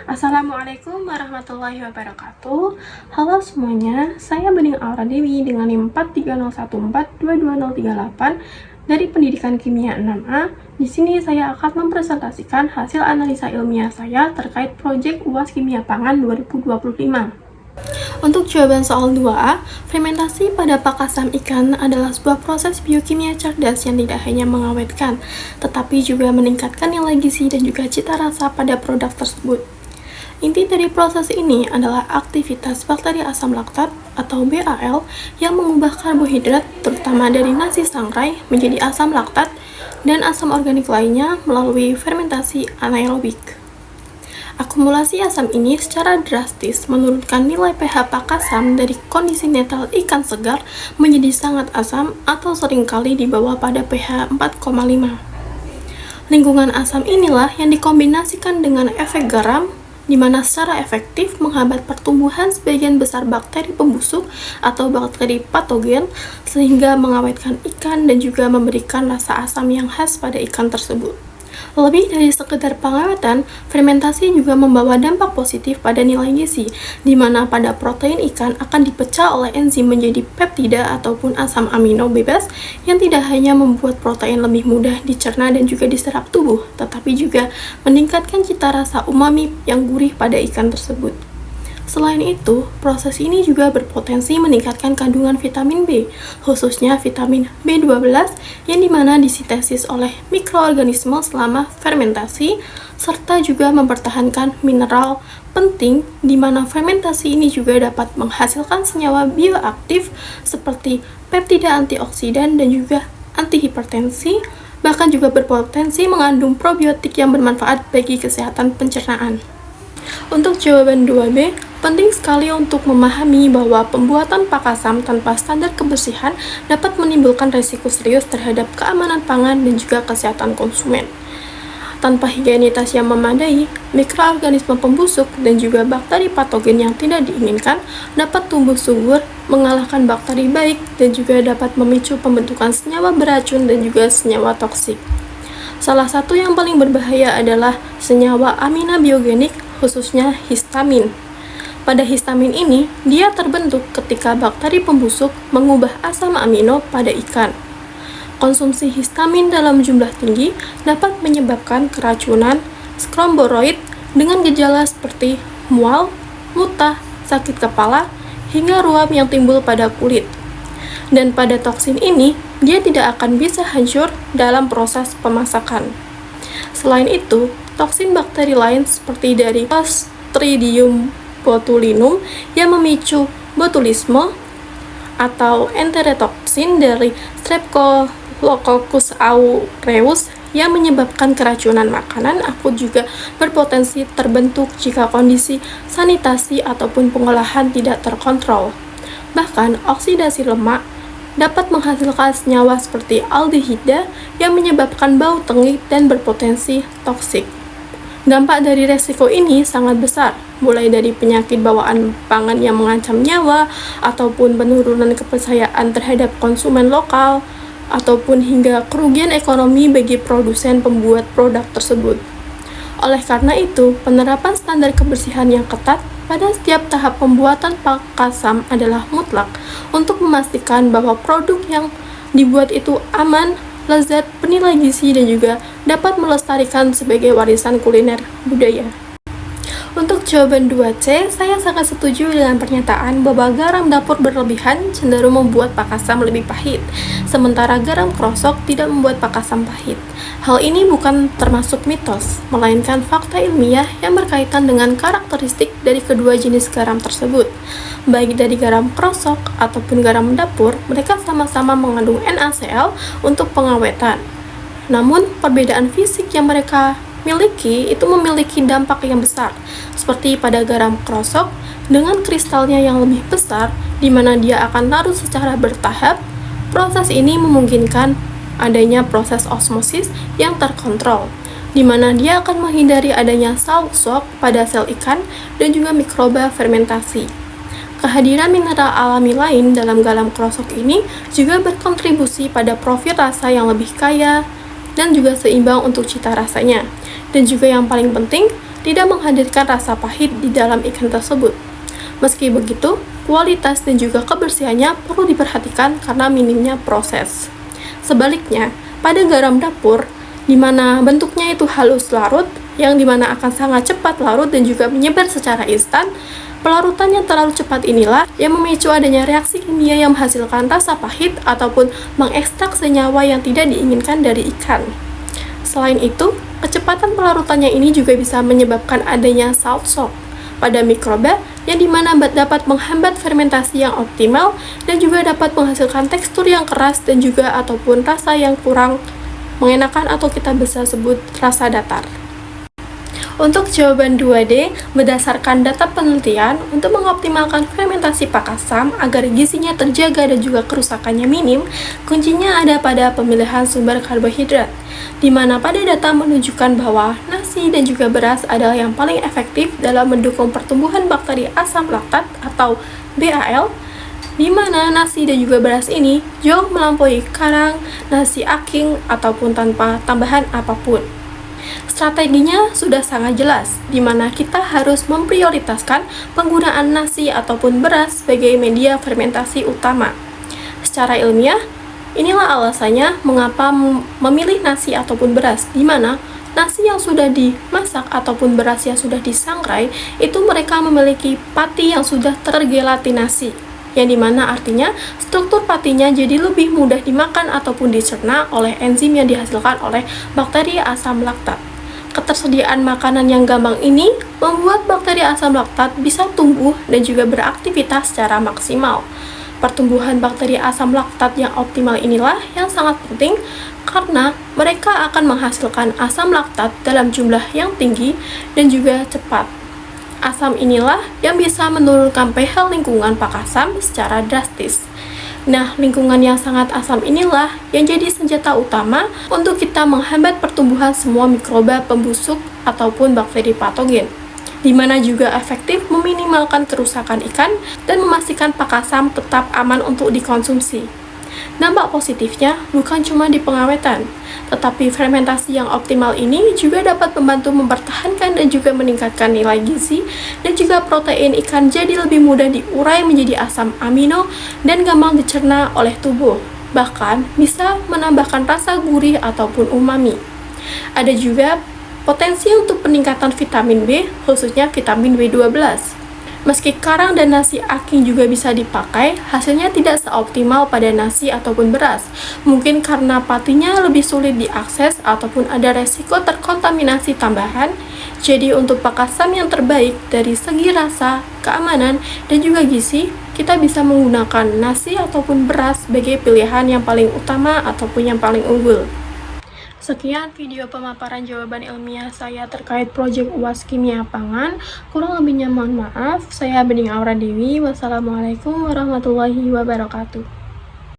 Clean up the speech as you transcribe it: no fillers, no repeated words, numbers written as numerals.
Assalamualaikum warahmatullahi wabarakatuh. Halo semuanya, saya Bening Aura Dewi dengan NIM 430142238 dari Pendidikan Kimia 6A. Di sini saya akan mempresentasikan hasil analisa ilmiah saya terkait proyek UAS Kimia Pangan 2025. Untuk jawaban soal 2A, fermentasi pada pakasam ikan adalah sebuah proses biokimia cerdas yang tidak hanya mengawetkan, tetapi juga meningkatkan nilai gizi dan juga cita rasa pada produk tersebut. Inti dari proses ini adalah aktivitas bakteri asam laktat atau BAL yang mengubah karbohidrat terutama dari nasi sangrai menjadi asam laktat dan asam organik lainnya melalui fermentasi anaerobik. Akumulasi asam ini secara drastis menurunkan nilai pH pakasam dari kondisi netral ikan segar menjadi sangat asam atau seringkali di bawah pada pH 4,5. Lingkungan asam inilah yang dikombinasikan dengan efek garam, di mana secara efektif menghambat pertumbuhan sebagian besar bakteri pembusuk atau bakteri patogen sehingga mengawetkan ikan dan juga memberikan rasa asam yang khas pada ikan tersebut. Lebih dari sekedar pengawetan, fermentasi juga membawa dampak positif pada nilai gizi, di mana pada protein ikan akan dipecah oleh enzim menjadi peptida ataupun asam amino bebas yang tidak hanya membuat protein lebih mudah dicerna dan juga diserap tubuh, tetapi juga meningkatkan cita rasa umami yang gurih pada ikan tersebut. Selain itu, proses ini juga berpotensi meningkatkan kandungan vitamin B, khususnya vitamin B12 yang dimana disintesis oleh mikroorganisme selama fermentasi, serta juga mempertahankan mineral penting di mana fermentasi ini juga dapat menghasilkan senyawa bioaktif seperti peptida antioksidan dan juga antihipertensi, bahkan juga berpotensi mengandung probiotik yang bermanfaat bagi kesehatan pencernaan. Untuk jawaban 2B, penting sekali untuk memahami bahwa pembuatan pakasam tanpa standar kebersihan dapat menimbulkan risiko serius terhadap keamanan pangan dan juga kesehatan konsumen. Tanpa higienitas yang memadai, mikroorganisme pembusuk dan juga bakteri patogen yang tidak diinginkan dapat tumbuh subur, mengalahkan bakteri baik, dan juga dapat memicu pembentukan senyawa beracun dan juga senyawa toksik. Salah satu yang paling berbahaya adalah senyawa aminabiogenik, khususnya histamin. Pada histamin ini, dia terbentuk ketika bakteri pembusuk mengubah asam amino pada ikan. Konsumsi histamin dalam jumlah tinggi dapat menyebabkan keracunan, stromboroid dengan gejala seperti mual, muntah, sakit kepala, hingga ruam yang timbul pada kulit. Dan pada toksin ini, dia tidak akan bisa hancur dalam proses pemasakan. Selain itu, toksin bakteri lain seperti dari Clostridium botulinum yang memicu botulisme atau enterotoksin dari Streptococcus aureus yang menyebabkan keracunan makanan akut juga berpotensi terbentuk jika kondisi sanitasi ataupun pengolahan tidak terkontrol. Bahkan, oksidasi lemak dapat menghasilkan senyawa seperti aldehida yang menyebabkan bau tengik dan berpotensi toksik. Dampak dari resiko ini sangat besar, mulai dari penyakit bawaan pangan yang mengancam nyawa, ataupun penurunan kepercayaan terhadap konsumen lokal, ataupun hingga kerugian ekonomi bagi produsen pembuat produk tersebut. Oleh karena itu, penerapan standar kebersihan yang ketat pada setiap tahap pembuatan pakasam adalah mutlak untuk memastikan bahwa produk yang dibuat itu aman, lezat, bernilai gizi, dan juga dapat melestarikan sebagai warisan kuliner budaya. Untuk jawaban 2C, saya sangat setuju dengan pernyataan bahwa garam dapur berlebihan cenderung membuat pakasam lebih pahit, sementara garam krosok tidak membuat pakasam pahit. Hal ini bukan termasuk mitos, melainkan fakta ilmiah yang berkaitan dengan karakteristik dari kedua jenis garam tersebut. Baik dari garam krosok ataupun garam dapur, mereka sama-sama mengandung NaCl untuk pengawetan. Namun, perbedaan fisik yang mereka miliki itu memiliki dampak yang besar, seperti pada garam krosok dengan kristalnya yang lebih besar, di mana dia akan larut secara bertahap. Proses ini memungkinkan adanya proses osmosis yang terkontrol, di mana dia akan menghindari adanya sal shock pada sel ikan dan juga mikroba fermentasi. Kehadiran mineral alami lain dalam garam krosok ini juga berkontribusi pada profil rasa yang lebih kaya dan juga seimbang untuk cita rasanya. Dan juga yang paling penting, tidak menghadirkan rasa pahit di dalam ikan tersebut. Meski begitu, kualitas dan juga kebersihannya perlu diperhatikan karena minimnya proses. Sebaliknya, pada garam dapur, di mana bentuknya itu halus larut, yang dimana akan sangat cepat larut dan juga menyebar secara instan, pelarutan yang terlalu cepat inilah yang memicu adanya reaksi kimia yang menghasilkan rasa pahit ataupun mengekstrak senyawa yang tidak diinginkan dari ikan. Selain itu, kecepatan pelarutannya ini juga bisa menyebabkan adanya salt shock pada mikroba yang dimana dapat menghambat fermentasi yang optimal dan juga dapat menghasilkan tekstur yang keras dan juga ataupun rasa yang kurang mengenakan atau kita bisa sebut rasa datar. Untuk jawaban 2D, berdasarkan data penelitian, untuk mengoptimalkan fermentasi pak asam agar gizinya terjaga dan juga kerusakannya minim, kuncinya ada pada pemilihan sumber karbohidrat, di mana pada data menunjukkan bahwa nasi dan juga beras adalah yang paling efektif dalam mendukung pertumbuhan bakteri asam laktat atau BAL, di mana nasi dan juga beras ini jauh melampaui karang, nasi aking, ataupun tanpa tambahan apapun. Strateginya sudah sangat jelas, di mana kita harus memprioritaskan penggunaan nasi ataupun beras sebagai media fermentasi utama. Secara ilmiah, inilah alasannya mengapa memilih nasi ataupun beras, di mana nasi yang sudah dimasak ataupun beras yang sudah disangrai, itu mereka memiliki pati yang sudah tergelatinasi, yang dimana artinya struktur patinya jadi lebih mudah dimakan ataupun dicerna oleh enzim yang dihasilkan oleh bakteri asam laktat. Ketersediaan makanan yang gampang ini membuat bakteri asam laktat bisa tumbuh dan juga beraktivitas secara maksimal. Pertumbuhan bakteri asam laktat yang optimal inilah yang sangat penting karena mereka akan menghasilkan asam laktat dalam jumlah yang tinggi dan juga cepat. Asam inilah yang bisa menurunkan pH lingkungan pak asam secara drastis. Nah, lingkungan yang sangat asam inilah yang jadi senjata utama untuk kita menghambat pertumbuhan semua mikroba pembusuk ataupun bakteri patogen, di mana juga efektif meminimalkan kerusakan ikan dan memastikan pak asam tetap aman untuk dikonsumsi. Dampak positifnya bukan cuma di pengawetan, tetapi fermentasi yang optimal ini juga dapat membantu mempertahankan dan juga meningkatkan nilai gizi dan juga protein ikan jadi lebih mudah diurai menjadi asam amino dan gampang dicerna oleh tubuh. Bahkan bisa menambahkan rasa gurih ataupun umami. Ada juga potensi untuk peningkatan vitamin B, khususnya vitamin B12. Meski karang dan nasi aking juga bisa dipakai, hasilnya tidak seoptimal pada nasi ataupun beras. Mungkin karena patinya lebih sulit diakses ataupun ada resiko terkontaminasi tambahan. Jadi untuk pak asam yang terbaik dari segi rasa, keamanan, dan juga gizi, kita bisa menggunakan nasi ataupun beras sebagai pilihan yang paling utama ataupun yang paling unggul. Sekian video pemaparan jawaban ilmiah saya terkait proyek UAS Kimia Pangan. Kurang lebihnya mohon maaf. Saya Bening Aura Dewi. Wassalamualaikum warahmatullahi wabarakatuh.